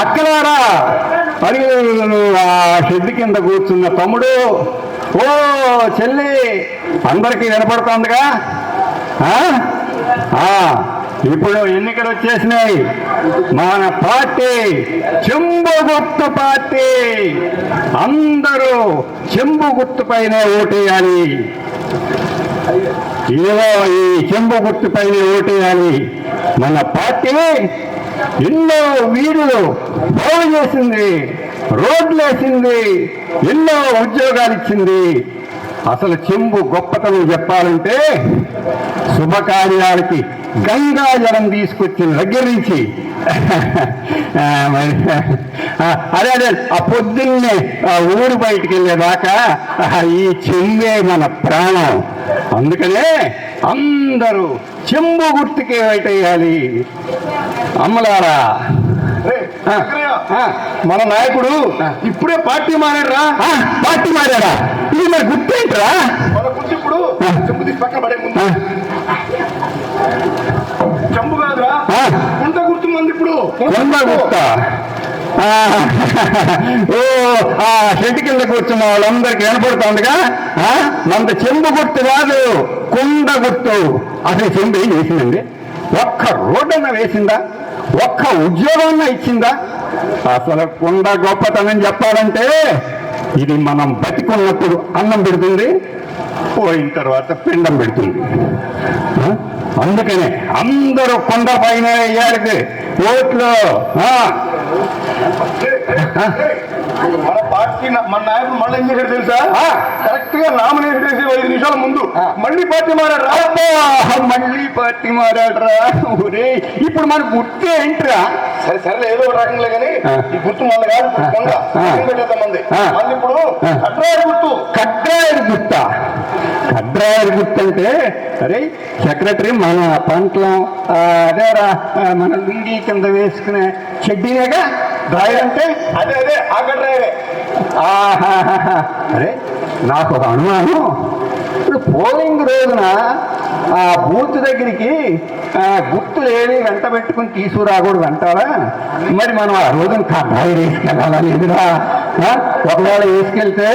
అక్కలారా మరి ఆ షెడ్ కింద కూర్చున్న తమ్ముడు, ఓ చెల్లి, అందరికీ వినపడుతోందిగా. ఇప్పుడు ఎన్నికలు వచ్చేసినాయి. మన పార్టీ చెంబు గుర్తు పార్టీ. అందరూ చెంబు గుర్తుపైనే ఓటేయాలి. ఇదిగో ఈ చెంబు గుర్తుపైనే ఓటేయాలి. మన పార్టీ ఎన్నో వీధులు బాగు చేసింది, రోడ్లు వేసింది, ఎన్నో ఉద్యోగాలు ఇచ్చింది. అసలు చెంబు గొప్పతనం చెప్పాలంటే శుభకార్యాలకి గంగాజలం తీసుకొచ్చిన దగ్గర నుంచి అదే ఆ పొద్దున్నే ఊరు బయటికి వెళ్ళేదాకా ఈ చెంబే మన ప్రాణం. అందుకనే అందరూ చెంబు గుర్తుకే వేటేయాలి. అమ్మలారా, మన నాయకుడు ఇప్పుడే పార్టీ మారారా? పార్టీ మారారా? ఇది మరి గుర్తేంట్రా? మన గుర్తు ఇప్పుడు చెంబు తీసి పక్కన పడే ముందు చెంబు కాదురా, కుంట గుర్తు మంది. ఇప్పుడు కుండ గుర్త. ఓ ఆ షెడ్ కింద కూర్చున్న వాళ్ళందరికీ వినపడుతోందిగా. మంద చెంబు గుర్తు కాదు, కుండ గుర్తు. అసలు చెంబు ఏం చేసిందండి? ఒక్క రోడ్డన్నా వేసిందా? ఒక్క ఉద్యోగం ఇచ్చిందా? అసలు కుండ గొప్పతనం చెప్పాలంటే ఇది మనం బతికున్నప్పుడు అన్నం పెడుతుంది, పోయిన తర్వాత పిండం పెడుతుంది. అందుకనే అందరూ కుండ పైన వేయాలి ఓట్లు. మన పార్టీ మన నాయకుడు మళ్ళీ ఏం చేశాడు తెలుసా? కరెక్ట్ గా నామినేషన్ చేసి 5 నిమిషాల ముందు మళ్ళీ పార్టీ మారాడు. మళ్ళీ పార్టీ మారాడరా? ఒరే, ఇప్పుడు మన గుర్తు ఏంట్రా? సరే సరేలే, ఏదో ఒక రకంగా కానీ ఈ గుర్తు మళ్ళీ కాదు. మంది మళ్ళీ ఇప్పుడు కట్రాయరు గుర్తు. కట్రాయరు గుర్త? కట్రాయరు గుర్తు అంటే అరే సెక్రటరీ మన పంటలం అదేరా, మన లుంగి కింద వేసుకునే చెడ్డీనేగా డ్రాయర్ అంటే. అదే అదే ఆ కట్రాయరే. అరే నాకు ఒక అనుమానం. ఇప్పుడు పోలింగ్ రోజున ఆ బూత్ దగ్గరికి గుర్తులు ఏవి వెంట పెట్టుకుని తీసుకురాకూడదు అంటారా? మరి మనం ఆ రోజున కడ్రాయిడ్ వేసుకెళ్ళాలా లేదురా? ఒకవేళ వేసుకెళ్తే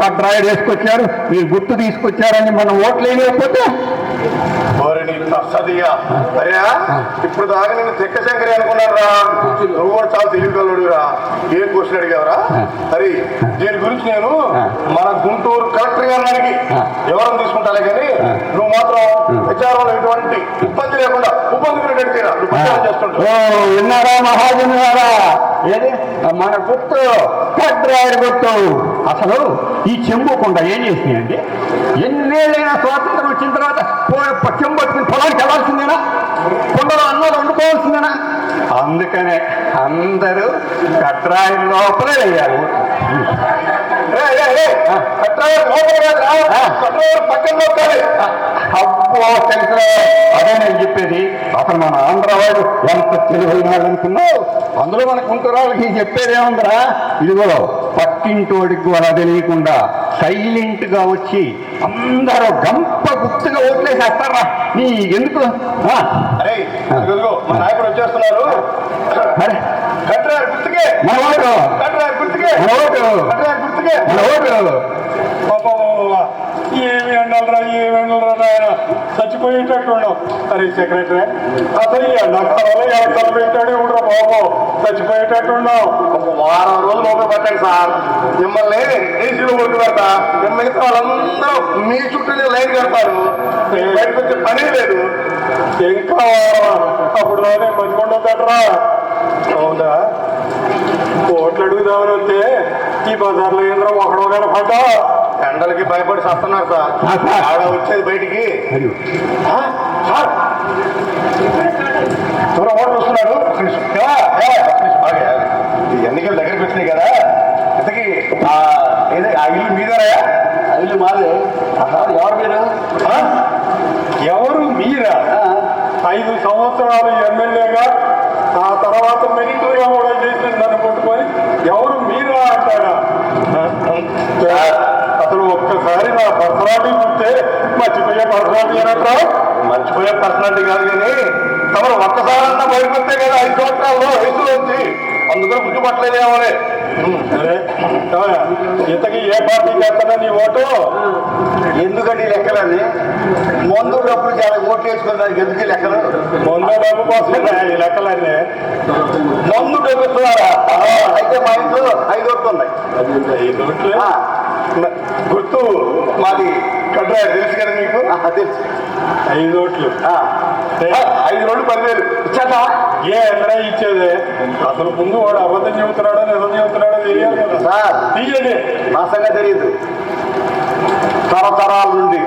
కడ్రాయిడ్ వేసుకొచ్చారు, మీరు గుర్తు తీసుకొచ్చారని మనం ఓట్లు వేయకపోతే అరే ఇప్పుడు దాకా నేను చెక్క శంకరి అనుకున్నారా? నువ్వు కూడా చాలా తెలివిగలడురా. ఏ క్వశ్చన్ అడిగావరా? సరే, దీని గురించి నేను మన గుంటూరు కలెక్టర్ గారిని అడిగి ఎవరైనా తీసుకుంటానే కానీ నువ్వు మాత్రం విచారంలో ఎటువంటి ఇబ్బంది లేకుండా విన్నారా మహాజన్ గారా? ఏది మన గుర్తు కట్రాయరు గుర్తు. అసలు ఈ చెంబుకుండా ఏం చేసినాయండి? ఎన్నేళ్ళైనా స్వాతంత్రం వచ్చిన తర్వాత చెంబు వచ్చిన పొలానికి వెళ్ళాల్సిందేనా? కుండలో అన్నది వండుకోవాల్సిందేనా? అందుకనే అందరూ కట్రాయరు లోపలే వేయాలి. పక్కన అబ్బో తెలుసులే, అదే నేను చెప్పేది. అసలు మన ఆంధ్ర వాడు ఎంత తెలివైన వాళ్ళు అనుకున్నావు? అందులో మన గుంటూరు వాళ్ళకి చెప్పేది ఏముందిరా? ఇదిగో పక్కింటోడికి కూడా తెలియకుండా సైలెంట్ గా వచ్చి అందరూ గంప గుర్తుగా ఓట్లేసేస్తారా? నీ ఎందుకు? అరే మా నాయకుడు వచ్చేస్తున్నారు. అరే కట్రాయరు గుర్తుకే మన ఓటు, కట్రాయరు గుర్తుకే మన ఓటు, కట్రాయరు గుర్తుకే మన ఓటు. ఏమి ఎండాలరా, ఏమి ఎండలరా ఆయన చచ్చిపోయేటట్టు ఉండవు. అరే సెక్రటరీ, అసలు ఈ ఎండాకాలంలో ఎక్కడ పెట్టాడు ఉండరా బాబు? చచ్చిపోయేటట్టు ఉండవు. ఒక వారం రోజులు లోపల పట్టండి సార్. మిమ్మల్ని ఏసీలో కొడుకు పెడతా. మిగతా వాళ్ళందరూ మీ చుట్టూ లైన్ కడతారు. బయటకు వచ్చే పని లేదు. ఇంకా అప్పుడు రానే మంచిగా అవునా? కోట్లు అడుగుదామని వస్తే ఈ బజార్లో ఏంద్ర ఒకడో కనపడ్డ. ఎండలకి భయపడి సస్తున్నారు సార్. ఆడ వచ్చేది బయటికి దూరం ఓట్లు వస్తున్నాడు. ఎన్నికలు దగ్గరికి వచ్చినాయి కదా, ఇంతకీ ఆ ఇల్లు మీదరా? ఇల్లు మాదే. ఎవరు మీరు? ఎవరు మీరా? 5 సంవత్సరాలు ఎమ్మెల్యేగా, ఆ తర్వాత మెరిటరీగా కూడా చేసిన నన్ను పట్టుకొని ఎవరు మీరా అంటారా? అసలు ఒక్కసారి నా పర్సనాలిటీ చూస్తే మర్చిపోయే పర్సనాలిటీ ఏనంటా? మర్చిపోయే పర్సనాలిటీ కాదు కానీ తమరు ఒక్కసారన్నా బయటకు వస్తే కదా 5 సంవత్సరాల్లో వయసులో వచ్చి అందుకని గుర్తుపట్టలేదేమోలే. సరే ఇంతకీ ఏ పార్టీకి వేస్తానా నీ ఓటు? ఎందుకండి లెక్కలన్నీ మందు డబ్బులు చాలా ఓట్లు వేసుకుని దానికి ఎందుకు ఈ లెక్కలు? మందు డబ్బు కోసం ఈ లెక్కలన్నీ. మందు డబ్బు ఇస్తున్నారా? అయితే మా ఇంట్లో 5 ఓట్లు ఉన్నాయి. 5 ఓట్లు ఆ, గుర్తు మాది కట్రా తెలుసు కదా నీకు? తెలుసు. 5 ఓట్లు 5 రోజులు 10,000 ఇచ్చేద్దా? ఏ ఎక్కడ ఇచ్చేదే? అసలు ముందు వాడు అబద్ధం చెబుతున్నాడో నిజం చెబుతున్నాడో తెలియాలి కదా సార్. తీయదే నా సంగతి తెలియదు. తరతరాల నుండి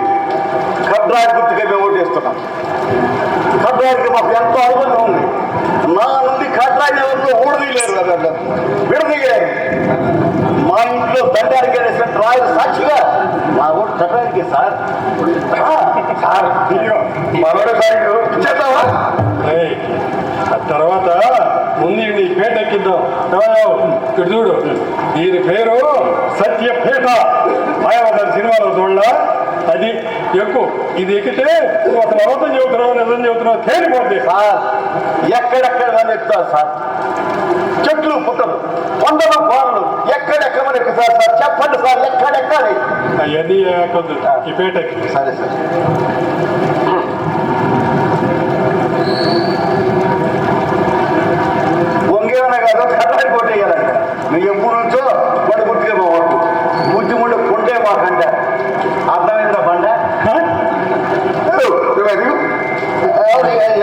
కబ్రాయిడ్ గుర్తుకే మేము ఓటేస్తున్నాం. కబ్రాయిడ్కి మాకు ఎంతో అనుబంధం ఉంది. నా నుండి కబ్రాయిడ్ ఎవరితో ఊడదీయలేరు, విడదీయలేరు. మా ఇంట్లో దండానికి వేసిన రాయలు సాక్షిగా మా ఓటు కబ్రాయిడ్కే సార్. సార్ మనోడే సార్ ఇచ్చేద్దామా? ఆ తర్వాత ముందు నీ పేట ఎక్కిద్దాం. ఇటు చూడు, దీని పేరు సత్యపేట. మాయావతారి సినిమాలో చూడలా? అది ఎక్కువ. ఇది ఎక్కితే నువ్వు అసలు అబద్ధం చెబుతున్నావు నిజం చెబుతున్నావు తేలిపోద్ది. సార్ ఎక్కడెక్కడ నన్ను ఎక్కుతారు సార్. చెట్లు పుట్టలు కొండలు కోరలు ఎక్కడెక్కమని ఎక్కుతారు సార్. చెప్పండి సార్ ఎక్కడెక్కాలి? అవన్నీ ఎక్కొద్దు ఈ పేటకి. సరే సార్. వంగేమన్నా కాదు కట్టాలి కొట్టేయాలంట. నువ్వు ఎప్పుడు నుంచో వాడు గుర్తుగా మా ఓటు బుద్ధి ముందు కొంటే మాకంట. అర్థమైందా బండ?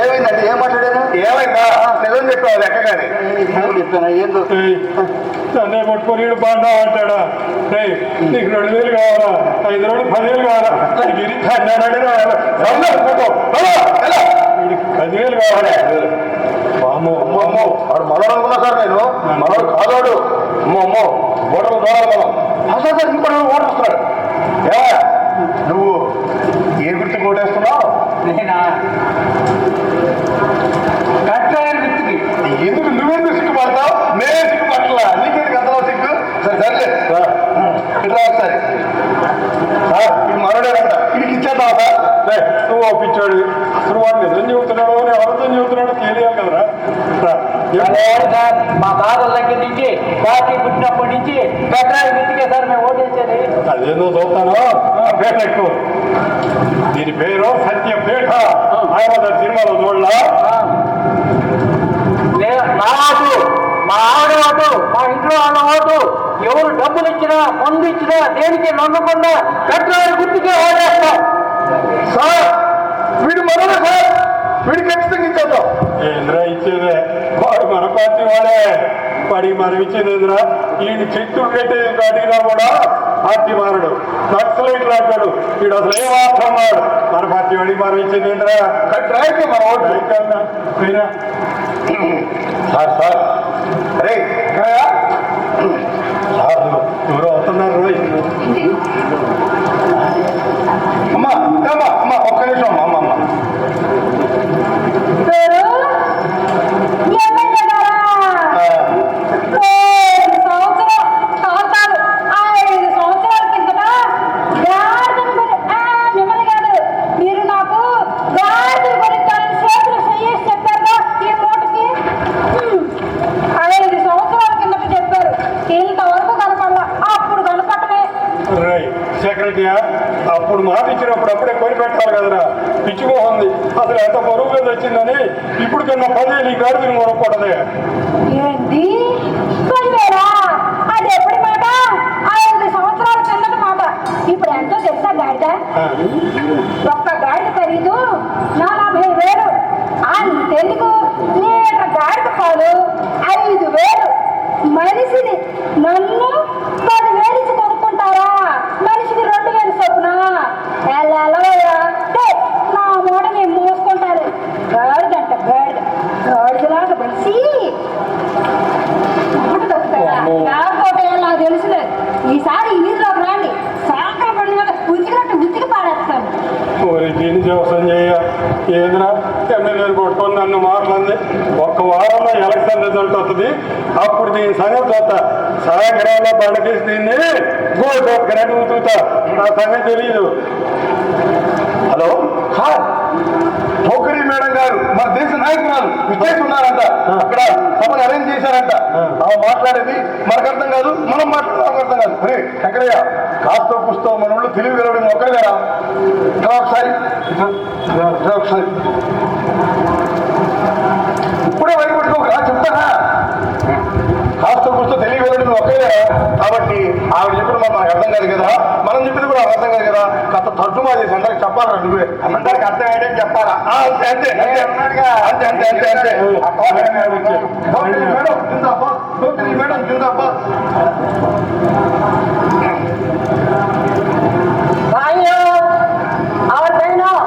ఏమైందండి? ఏం మాట్లాడాను? ఏమైందా? నిజం చెప్పావు లెక్కగానే. చెప్పాను ఏందో. నన్నే పట్టుకొని బాగా అంటాడా? నీకు 2,000 కావాలా? 5 రోజులు 10,000 కావాలా? నాకు ఇది 10,000 కావాలా? 10,000 కావాలి. అమ్మో వాడు మనోడు అనుకున్నా సార్. నేను మనోడు కాదాడు. అమ్మో ఓటర్లు చూడాలి మనం. సార్ ఇంకో ఓటర్ వస్తున్నాడు. ఏమయ్యా నువ్వు ఏ గుర్తు ఓటేస్తున్నావు? ఎందుకు నువ్వెందుకు సిగ్గుపడతావు? నేనే సిగ్గుపడలా. నీకెందుకు అంతలో సిగ్గు? సరే సర్లే ఇట్లా ఒకసారి సార్ ఇది మనోడేనంట. వీడికి ఇచ్చేద్దాం సార్. నువ్వు ఒప్పించాడు. అసలు వాడు నిజం చెబుతున్నాడు అని అబద్ధం చెబుతున్నాడు తెలియాలి కదరా? సార్ మా తాతల దగ్గర నుంచి పార్టీ పుట్టినప్పటి నుంచి పెట్రాయి గుర్తుకే సార్ మేము ఓటేసేది. అదేందో చూస్తాను. పేట ఎక్కువ. దీని పేరు సత్యపేట. ఆయన సినిమాలో చూడలా? నా ఓటు, మా ఆవిడ ఓటు, మా ఇంట్లో వాళ్ళ ఓటు, ఎవరు డబ్బులు ఇచ్చినా మందు ఇచ్చినా దేనికి నమ్మకుండా పెట్రాయి గుర్తుకే ఓటేస్తాం. సార్ వీడు మనోడే సార్. వీడికి ఖచ్చితంగా ఇచ్చేద్దాం. ఏంద్రా ఇచ్చేదే? వాడు మన పార్టీ వాడే. వాడికి మనం ఇచ్చేది ఎదురా? ఈ చెట్టు పెట్టేది అడిగినా కూడా పార్టీ మారడు. నక్సలైట్లు అంటాడు. వీడు అసలు ఏం అర్థం వాడు. మన పార్టీ వాడికి మనం ఇచ్చేది ఏంద్రా? రైట్ మన ఓటు పోయినా సార్. సార్ అరే సార్ ఎవరు అవుతున్నారు రోయ్? అమ్మా అమ్మా అమ్మా ఒక్క నిమిషం అమ్మ అమ్మ. సెక్రటరీ అప్పుడు మాట ఇచ్చినప్పుడు అప్పుడే కొని పెట్టాలి కదరా? పిచ్చిపోతుంది. అసలు ఎంత బరువు మీద వచ్చిందని ఇప్పుడు కన్నా 10,000 ఈ గాడి తిని కొనకూడదే. ఏంటి 10,000? అది ఎప్పటి మాట? 5 సంవత్సరాల కిందటి మాట. ఇప్పుడు ఎంతో తెలుసా గాడిద? ఒక్క గాడిద ఖరీదు 40,000. అంతెందుకు లీటర్ గాడిద పాలు 5,000. మనిషిని నన్ను 10,000 ఇచ్చి కొనుక్కుంటారా? మనిషికి 2,000 చొప్పున. నా మూట నేను మోసుకుంటాను. గాడిదంట గాడిదలాగా బలిసి మాట దొక్కుతాడా? లేకపోతే నాకు తెలుసులేదు. ఈసారి ఈదులోకి రాండి. సాయంత్రం పడిన ఉతికినట్టు ఉతికి పాడేస్తాను. దీని వ్యవసాయం చేయ ఏదిరా? ఎమ్మెల్యేలు కొట్టుకొని నన్ను మాట్లాడింది. ఒక్క వారంలో ఎలక్షన్ రిజల్ట్ వస్తుంది. అప్పుడు దీని సంగతి చూస్తా. సాయంత్రంలో పండగేసి దీన్ని గోడొక్కనట్టు ఊతుతా. నా సంగతి తెలియదు. హలో సార్ పోకరి మేడం గారు మన దేశ నాయకురాలు విజయ్ ఉన్నారంట, అక్కడ సభను అరేంజ్ చేశారంట. ఆమె మాట్లాడేది మనకు అర్థం కాదు, మనం మాట్లాడేది అర్థం కాదు. అరే శంకరయ్య, కాస్త పుస్తో మన వాళ్ళు తెలివి వెళ్ళడం ఒకరిగారా? ఒకసారి ఒకసారి ఇప్పుడే భయపడుకోకరా, చెప్తానా? కాస్త పుస్తో తెలివి వెళ్ళడం ఒకరిగారా? కాబట్టి ఆవిడ చెప్పిన మనకు అర్థం కాదు కదా, మనం చెప్పింది కూడా అర్థం కాదు కదా. కాస్త తర్జుమా చేసి అందరికి చెప్పాలా? నువ్వే అందరికి అర్థం అయ్యేది చెప్పాలా? అంతే అంతే అంతే అంతే అంతే అంతే అంతే. మేడం జిందాబాద్, మేడం జిందాబాద్. भाइयों और बहनों,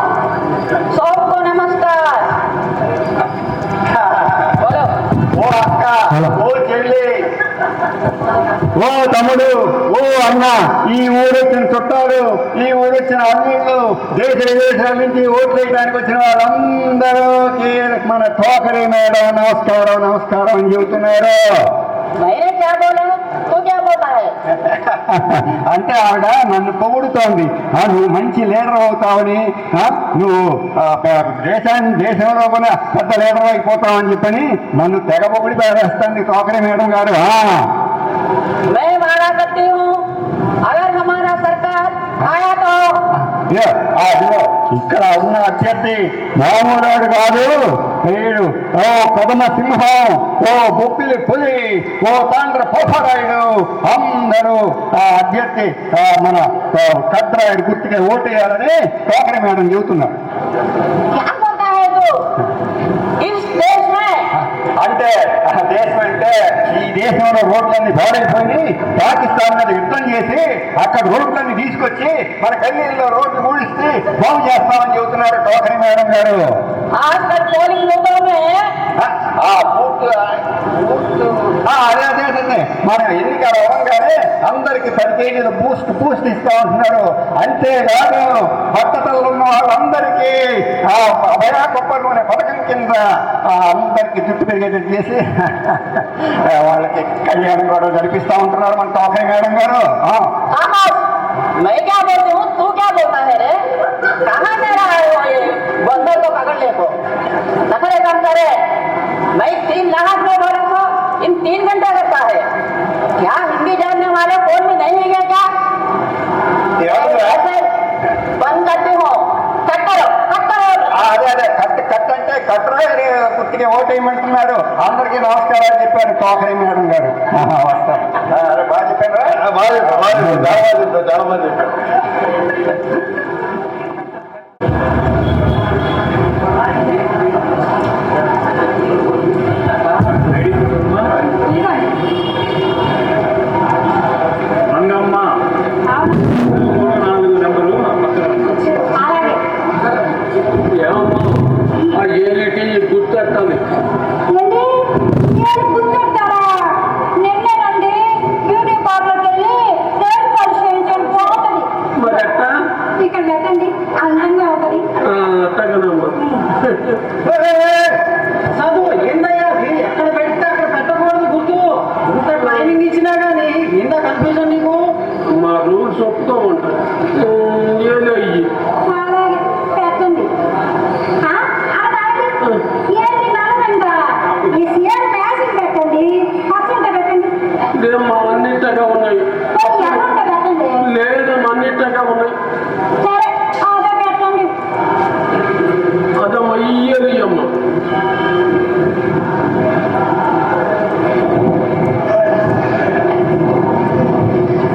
सबको नमस्कार। बोलो। ఓ అక్క, ఓ చెల్లి, ఓ తమ్ముడు, ఓ అన్న, ఈ ఊరొచ్చిన చుట్టాలు, ఈ ఊరొచ్చిన అన్నిళ్ళు, దేశ విదేశాల నుంచి ఓట్లు వేయడానికి వచ్చిన వాళ్ళందరూకి మన టోకరీ మేడం నమస్కారం నమస్కారం అని చెబుతున్నారు. मैंने क्या बोला, तू क्या बोलता है? అంటే ఆవిడ నన్ను పొగుడుతోంది. నువ్వు మంచి లీడర్ అవుతావని, నువ్వు దేశంలో కూడా పెద్ద లీడర్ అయిపోతావని చెప్పని నన్ను తెగ పొగిడి పేరేస్తుంది టోకరీ మేడం గారు. मैं वादा करती हूँ, अगर हमारा सरकार आया तो ఇక్కడ ఉన్న అభ్యర్థి మామూలు కాదు, వీడు ఓ కొదమ సింహం, ఓ బొప్పిలి పులి, ఓ తాండ్ర పోపరాయుడు. అందరూ ఆ అభ్యర్థి మన కద్రాయుడు గుర్తుగా ఓటేయాలని టోకరీ మేడం చెబుతున్నారు. क्या बोलता है तू? इस देश में అంటే దేశం అంటే ఈ దేశంలో రోడ్లన్నీ పాడైపోయి పాకిస్తాన్ మీద యుద్ధం చేసి అక్కడ రోడ్లన్నీ తీసుకొచ్చి మన కన్నీళ్ళలో రోడ్లు ఊడిస్తే బాగు చేస్తామని చెబుతున్నారు టోకరీ మేడం గారు. आजकल पोलिंग बूथों में అదే అదేనండి, మన ఎన్నికలు అవ్వగానే అందరికి 10 కేజీలు బూస్ట్ ఇస్తా ఉంటున్నారు. అంతేకాదు పట్టణంలో ఉన్న వాళ్ళందరికీ భయా కొప్పలు అనే పథకం కింద అందరికి జుట్టు పెరిగేటట్టు చేసి వాళ్ళకి కళ్యాణం కూడా జరిపిస్తా ఉంటున్నారు మన టోకరీ మేడం గారు. मैं क्या बोलती हूँ, तू क्या बोलता है रे? कहाँ मेरा बंदर को पकड़ ले को नखरे कम करे। मैं 3 लाख में बोला तो इन 3 घंटे करता है। क्या हिंदी जानने वाले फोन में नहीं है क्या? ऐसे बंद करती हूँ, कट करो। అదే అదే కట్ అంటే కట్టరాయని గుర్తుగా ఓటేయమంటున్నారు. అందరికీ నమస్కారాలు చెప్పారు టోకరీ మేడం గారు. వస్తారు. బాగా చెప్పారు, బాగా చాలా మంది చెప్పారు. రంగమ్మ 4 నెంబరు అలాగే ఏమమ్మా ఆ ఏలిటి గుర్తెట్టాలి. ఏంటి నేను గుర్తుంటారా? నిన్నేనండి బ్యూటీ పార్లర్కి వెళ్ళి నెయిల్ పాలిష్ చేయించాను, బాగుంటుంది. మరి ఎట్టా ఇక్కడ పెట్టండి, అందంగా ఉంటుంది. అట్టగనమ్మా. చదువు ఏందయ్యా అది? ఎక్కడ పెడితే అక్కడ పెట్టకూడదు గుర్తు. ఇంత ట్రైనింగ్ ఇచ్చినా కానీ ఏందా కన్ఫ్యూజన్ నీకు? మా రూల్స్ ఒప్పుకోమంటారు. ఏదో ఇయ్యి. అలాగే పెట్టండి. ఏంటి నల్లదంట? ఈ సీఎం ఫ్యాషన్ పెట్టండి, పచ్చంట పెట్టండి, లేమ్మా అన్నింటగా ఉన్నాయి. ఎర్రంట పెట్టండి. లేదు అన్నింటగా ఉన్నాయి. సరే అదే పెట్టండి. అదమ్మా ఇయ్యది అమ్మ.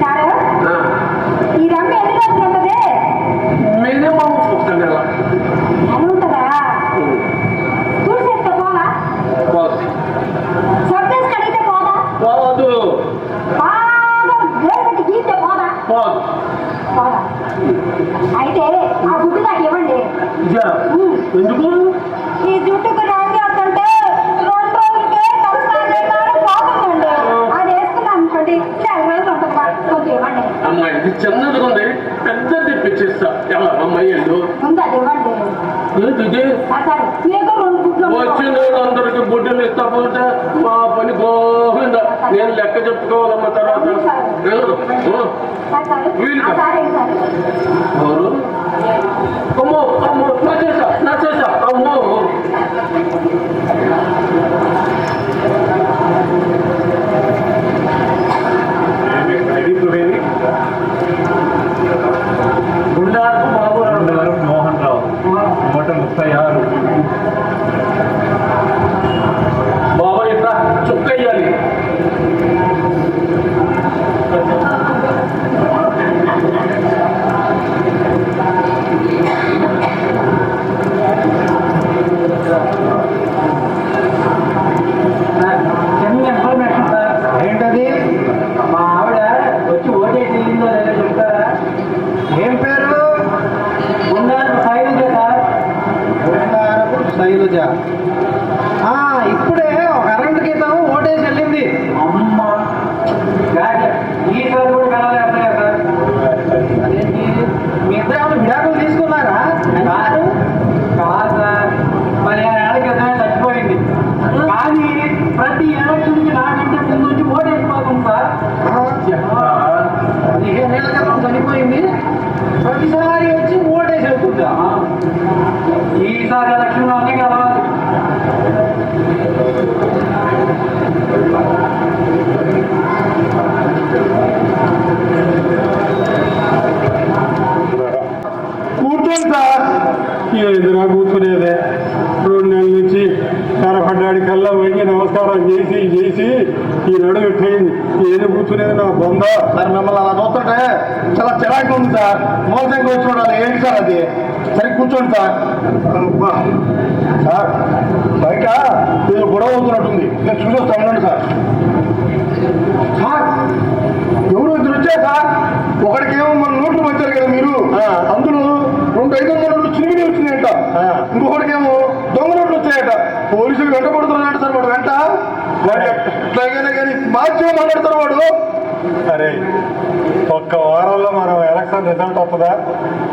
సారు ఈ రంగు ఎన్ని రోజులు ఉంటుంది? మినిమం 1 నెల. అని ఉంటుందా? చూసేస్తే పోదా? పోదు. సర్దేసి కడిగితే పోదా? పోదు. బాగా వేలు పెట్టి గీస్తే పోదా? పోదు. పోదా? అయితే ఆ గుడ్డు నాకు ఇవ్వండి. ఇదా? ఎందుకు? ఈ జుట్టుకు రంగు వస్తుంటే 2 రోజులకే తలస్నానం పోతుందండి. అది వేసుకున్నాం అనుకోండి, 4 రోజులు ఉంటుంది. కొంచెం ఇవ్వండి. అమ్మాయి ఇది చిన్నది ఉంది, పెద్దది తెప్పించేస్తా. ఎలా అమ్మాయి వెళ్ళు. ముందు అది ఇవ్వండి. ఏంటిది? సరే మీకు 2 గుడ్లు వచ్చిన అందరికి బుడ్డలు ఇస్తా పోతే మా పని గోవింద. నేను లెక్క చెప్పుకోవాలమ్మ తర్వాత వెళ్ళు. వీలు కాదు. ఎవరు? అమ్మో అమ్మో నా చేసా అమ్మో. గుండారు బాబు మోహన్ రావు 136. బాబా ఇట్లా చుక్కయ్యాలి. ఏంటది? మా ఆవిడ వచ్చి ఓటేసి వెళ్ళిందో లేదో చెప్తారా? ఏం పేరు? గుండారపు శైలజ సార్. గుండారపు శైలజ. ఇప్పుడే ఒక అరగంట క్రితం ఓటేసి వెళ్ళింది. అమ్మ ఈసారి కూడా కలవలేకపోయా సార్. అదేంటి మీ ఇద్దరు విడాకులు తీసుకున్నారా? కాదు సార్, 15 ఏళ్ల క్రితమే చచ్చిపోయింది. కానీ ప్రతి ఎలక్షన్కి నాకంటే ముందు వచ్చి ఓటేసిపోతుంది సార్. 15 ఏళ్ల క్రితం చనిపోయింది, ప్రతిసారి వచ్చి ఓటేసి వెళ్తుందా? ఈసారి ఎలక్షన్లో అన్నీ కలవాలి. కూర్చోండి సార్. ఎదురా కూర్చునేదే 2 నెలల నుంచి కనపడ్డాడి కల్లా పోయి నమస్కారం చేసి ఈ నడుము ఎట్టయింది. ఏది కూర్చునేది నా బొంద. మరి మిమ్మల్ని అలా చూస్తుంటే చాలా చిరాకు ఉంది సార్. మోసంగా వచ్చి చూడాలి. ఏంటి సార్ అది? సరే కూర్చోండి సార్. సార్ బయట ఏదో గొడవ అవుతున్నట్టుంది. నేను చూసి వస్తాను సార్. సార్ ఎవరు ఇద్దరు వచ్చారు సార్. ఒకడికేమో మన నోట్లు వచ్చారు కదా మీరు, అందులో 2 500 నోట్లు చిరిగి వచ్చినాయట. ఇంకొకటికేమో దొంగ నోట్లు వచ్చాయట. పోలీసులు వెంట పడుతున్నాడు సార్. వాడు వెంట ఎట్లాగైనా కానీ మార్చి మాట్లాడతారు వాడు. సరే, ఒక్క వారంలో మనం ఎలక్షన్ రిజల్ట్ వస్తుందా?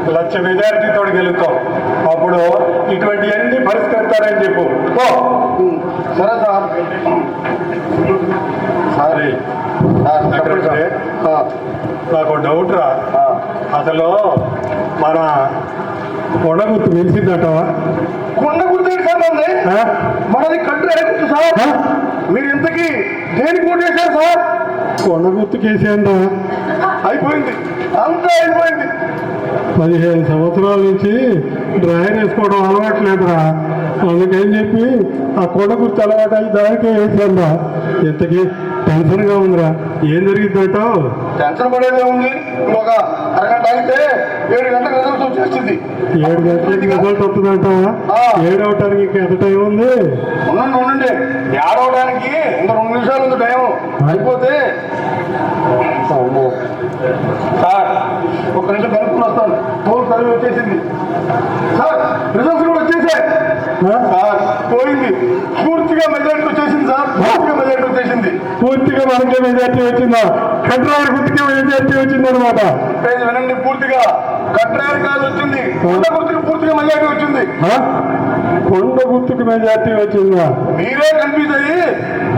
1,00,000 మెజారిటీతో గెలుస్తాం. అప్పుడు ఇటువంటివన్నీ పరిష్కరిస్తారని చెప్పు. సరే సార్. సరే నాకు డౌట్ రా. అసలు మన కొండగుర్తు తెలిసిందటవా? కొండ గుర్తు సార్ మంది మనది కంట్రీ గుర్తు సార్. మీరు ఇంతకీ దేనికి ఓటు చేశారు సార్? కొండ గుర్తు కేసేందా? అయిపోయింది, అంతా అయిపోయింది. 15 సంవత్సరాల నుంచి డ్రాయర్ వేసుకోవడం అలవాట్లేదురా. అందుకని చెప్పి ఆ కొండ గుర్తు అలవాటు అయ్యి దానికే వేసాందా. ఇంతకీ టెన్షన్గా ఉందిరా. ఏం జరిగిద్దంటావు? టెన్షన్ పడేదే ఉంది. ఒక అరగంట అయితే 7 గంటలకు రిజల్ట్ వచ్చేస్తుంది. 7 గంటలకి రిజల్ట్ వస్తుందంటావా? 7 అవటానికి ఇంకా ఎంత టైం ఉంది? ఉండండి. ఏడవడానికి ఇంకా 2 నిమిషాలు ఉంది టైం. అయిపోతే సార్ ఒక నిమిషం కనుక్కుని వస్తాను. పోల్ సర్వే వచ్చేసింది సార్. రిజల్ట్స్ కూడా వచ్చేసాయి సార్. పోయింది. పూర్తిగా మెజారిటీ వచ్చేసింది సార్. పూర్తిగా మెజారిటీ వచ్చేసింది. పూర్తిగా మనకే మెజార్టీ వచ్చిందా? కంట్రోల్ గుర్తుకే మెజార్టీ వచ్చింది అనమాట. వినండి, పూర్తిగా కట్రాయర్ కాదు వచ్చింది. కొండ గుర్తుకు పూర్తిగా మెజారిటీ వచ్చింది. కొండ గుర్తుకు మెజార్టీ వచ్చిందా? మీరే కన్ఫ్యూజ్ అయ్యి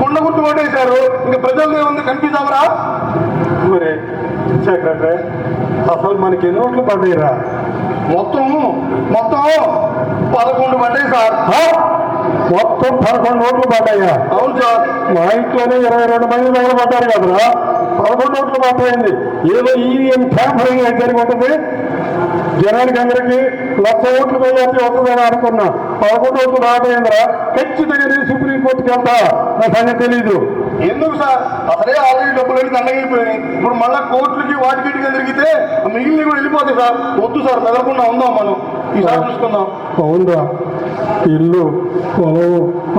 కొండ గుర్తు ఓటేశారు. ఇంకా ప్రజలు ఏముంది కన్ఫ్యూజ్ అవరా? మరి సెక్రటరీ, అసలు మనకి ఎన్ని ఓట్లు పడ్డాయిరా? మొత్తం 11 పడ్డాయి సార్. మొత్తం 11 ఓట్లు పడ్డాయా? అవును సార్. మా ఇంట్లోనే 22 మంది దగ్గర పడ్డారు కదరా. 11 ఓట్లు పడ్డాయింది. ఏదో ఈవీఎం ట్యాంపరింగ్ జరిగి ఉంటుంది. జనానికి అందరికీ 1,00,000 ఓట్లు మెజార్టీ వస్తుందని అనుకున్నా. 11 ఓట్లు రావటేంద్రా. ఖచ్చితంగా నేను సుప్రీంకోర్టుకి వెళ్తా. నా సంగతి తెలీదు. ఎందుకు సార్? అసలే ఆల్రెడీ డబ్బులు వెళ్ళి దండగైపోయినాయి. ఇప్పుడు మళ్ళీ కోర్టులకి వాటికి తిరిగితే మిగిలినవి కూడా వెళ్ళిపోతాయి సార్. వద్దు సార్, మెదలకుండా ఉందాం మనం. ఈసారి చూసుకుందాం. అవునరా, ఇల్లు, పొలం,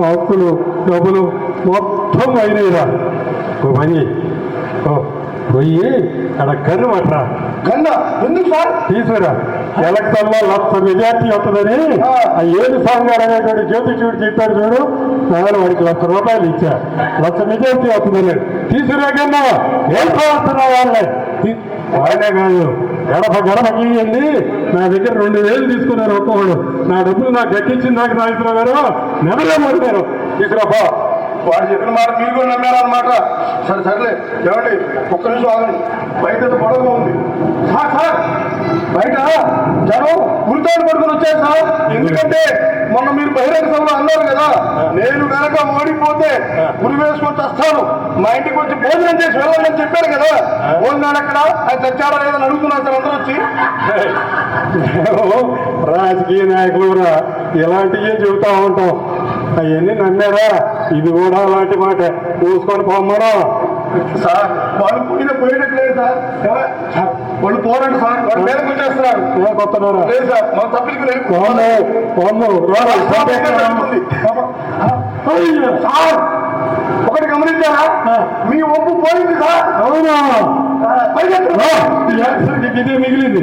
ఆకులు, డబ్బులు మొత్తం అయినాయిరా. పని పోయి అక్కడ కన్ను పట్టరా. గన్న ఎందుకు సార్? తీసుకురా. ఎలక్షన్ లో 1,00,000 మెజార్టీ వస్తుందని ఆ 7 సంఘాలు అనేటువంటి జ్యోతిషుడు చెప్పాడు చూడు. నేను వాడికి 1,00,000 రూపాయలు ఇచ్చా. 1,00,000 మెజార్టీ వస్తుందని తీసుకురా. కన్నా ఏం వస్తున్నా వాళ్ళే. వాళ్ళే కాదు, గడపకి వెళ్ళి నా దగ్గర 2,000 తీసుకున్నారు ఒక్కొక్కడు. నా డబ్బులు నాకు గట్టించిన దాకా నాగేశ్వరరావు గారు నెలలే పడినారు. తీసుకురాపో. వాడు చెప్పిన మాట మీరు కూడా నమ్మారన్నమాట. సరే సర్లే ఏమండి ఒక్క నిమిషం ఆగండి బయట గొడవగా ఉంది సార్ బయట జనం గురితాడు పడుకుని వచ్చారు సార్ ఎందుకంటే మొన్న మీరు బహిరంగ సభలో అన్నారు కదా నేను కనుక ఓడిపోతే గురి వేసుకొని వస్తాను మా ఇంటికి వచ్చి భోజనం చేసి వెళ్ళాలని చెప్పారు కదా భోజనాలు ఎక్కడ అది తెచ్చాడా లేదని అడుగుతున్నారు సార్ అందరూ వచ్చి రాజకీయ నాయకులు ఇలాంటివి చెబుతా ఉంటాం అవన్నీ నమ్మారా ఇది కూడా అలాంటి మాట చూసుకొని పోమ్మరా సార్ వాళ్ళు పోయినట్లేదు సార్ వాళ్ళు పోరండి సార్ వాళ్ళు మీదకి వచ్చేస్తున్నారు కొత్తనారా లేదు సార్ మన తప్పికి లేదు సార్ ఒకటి గమనించారా మీ ఒప్పు పోయింది సార్ అవునా ఇదే మిగిలింది